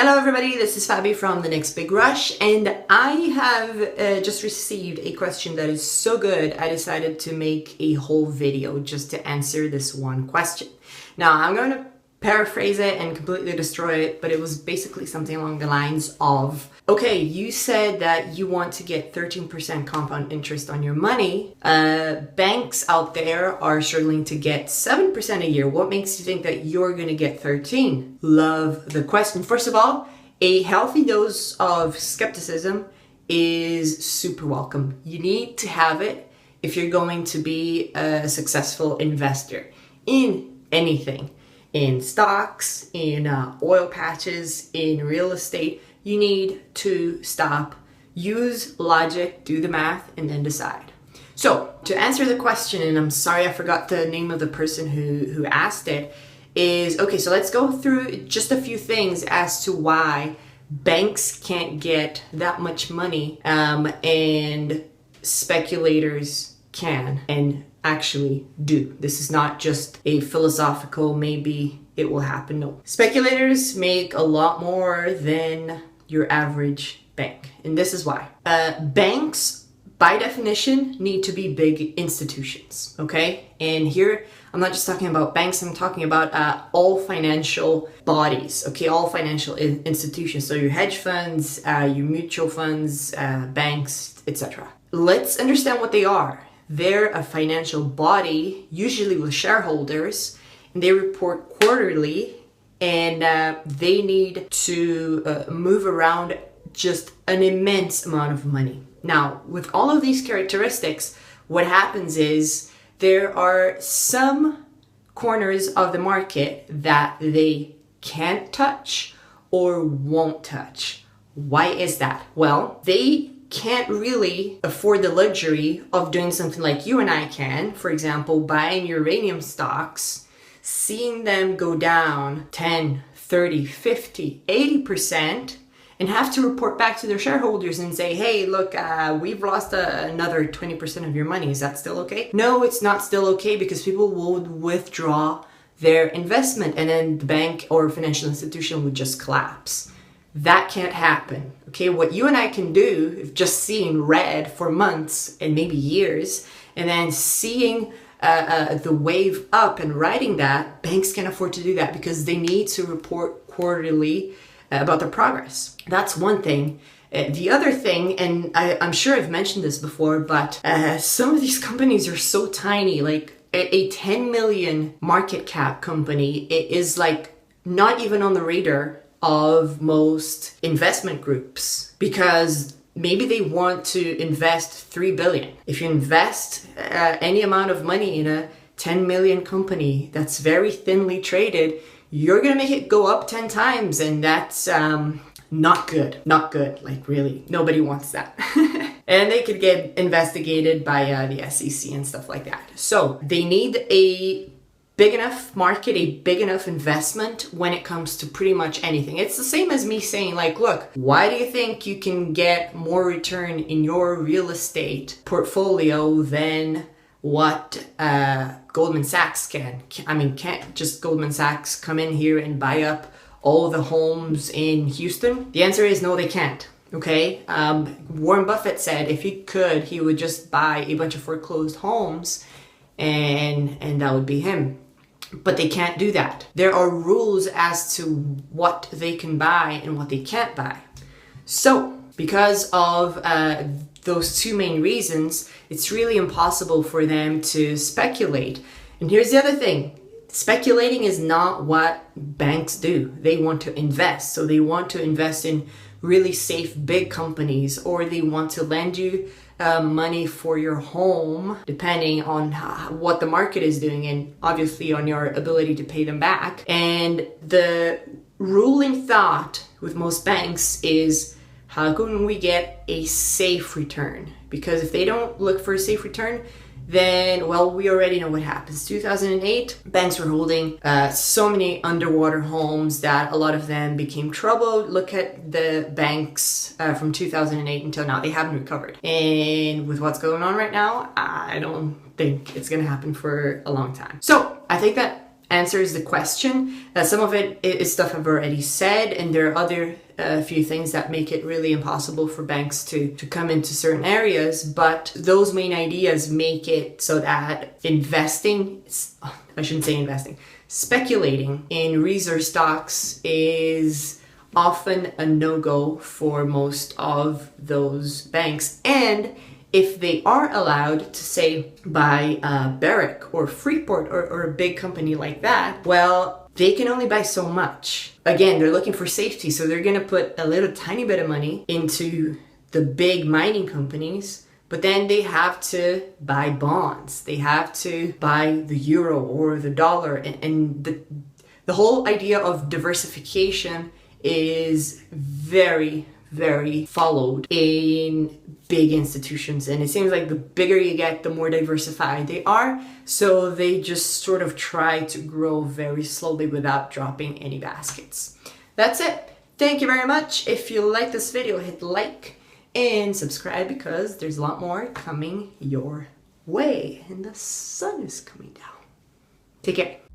Hello everybody, this is Fabi from The Next Big Rush, and I have just received a question that is so good I decided to make a whole video just to answer this one question. Now I'm going to paraphrase it and completely destroy it, but it was basically something along the lines of, okay, you said that you want to get 13% compound interest on your money. Banks out there are struggling to get 7% a year. What makes you think that you're going to get 13? Love the question. First of all, a healthy dose of skepticism is super welcome. You need to have it if you're going to be a successful investor in anything. In stocks, in oil patches, in real estate. You need to stop, use logic, do the math, and then decide. So, to answer the question, and I'm sorry I forgot the name of the person who asked it, is, okay, so let's go through just a few things as to why banks can't get that much money and speculators can and actually do. This is not just a philosophical, maybe it will happen. No. Speculators make a lot more than your average bank. And this is why. Banks, by definition, need to be big institutions. Okay? And here, I'm not just talking about banks, I'm talking about all financial bodies. Okay? All financial institutions. So your hedge funds, your mutual funds, banks, etc. Let's understand what they are. They're a financial body, usually with shareholders, and they report quarterly, and they need to move around just an immense amount of money. Now, with all of these characteristics, what happens is there are some corners of the market that they can't touch or won't touch. Why is that? Well, they can't really afford the luxury of doing something like you and I can. For example, buying uranium stocks, seeing them go down 10, 30, 50, 80% and have to report back to their shareholders and say, hey, look, we've lost another 20% of your money. Is that still okay? No, it's not still okay because people will withdraw their investment and then the bank or financial institution would just collapse. That can't happen. Okay, what you and I can do is just seeing red for months and maybe years, and then seeing the wave up and riding that, banks can afford to do that because they need to report quarterly about their progress. That's one thing. The other thing, and I'm sure I've mentioned this before, but some of these companies are so tiny, like a 10 million market cap company, it is like not even on the radar of most investment groups because maybe they want to invest 3 billion. If you invest any amount of money in a 10 million company that's very thinly traded, you're gonna make it go up 10 times, and that's not good. Not good, like really. Nobody wants that. And they could get investigated by the SEC and stuff like that. So they need a big enough market, a big enough investment when it comes to pretty much anything. It's the same as me saying, like, look, why do you think you can get more return in your real estate portfolio than what Goldman Sachs can? I mean, can't just Goldman Sachs come in here and buy up all the homes in Houston? The answer is no, they can't. Okay? Warren Buffett said if he could, he would just buy a bunch of foreclosed homes and that would be him. But they can't do that. There are rules as to what they can buy and what they can't buy. So, because of those two main reasons, it's really impossible for them to speculate. And here's the other thing. Speculating is not what banks do. They want to invest. So they want to invest in really safe big companies, or they want to lend you money for your home, depending on what the market is doing and obviously on your ability to pay them back. And the ruling thought with most banks is, how can we get a safe return? Because if they don't look for a safe return, then, well, we already know what happens. 2008, banks were holding so many underwater homes that a lot of them became troubled. Look at the banks from 2008 until now. They haven't recovered. And with what's going on right now, I don't think it's going to happen for a long time. So I think that answers the question. Some of it is stuff I've already said, and there are other few things that make it really impossible for banks to come into certain areas, but those main ideas make it so that speculating in resource stocks is often a no-go for most of those banks. And if they are allowed to, say, buy Barrick or Freeport or a big company like that, well, they can only buy so much. Again, they're looking for safety, so they're gonna put a little tiny bit of money into the big mining companies, but then they have to buy bonds. They have to buy the euro or the dollar, and the whole idea of diversification is very, very followed in big institutions, and it seems like the bigger you get, the more diversified they are, so they just sort of try to grow very slowly without dropping any baskets. That's it. Thank you very much. If you like this video, hit like and subscribe, because there's a lot more coming your way, and the sun is coming down. Take care.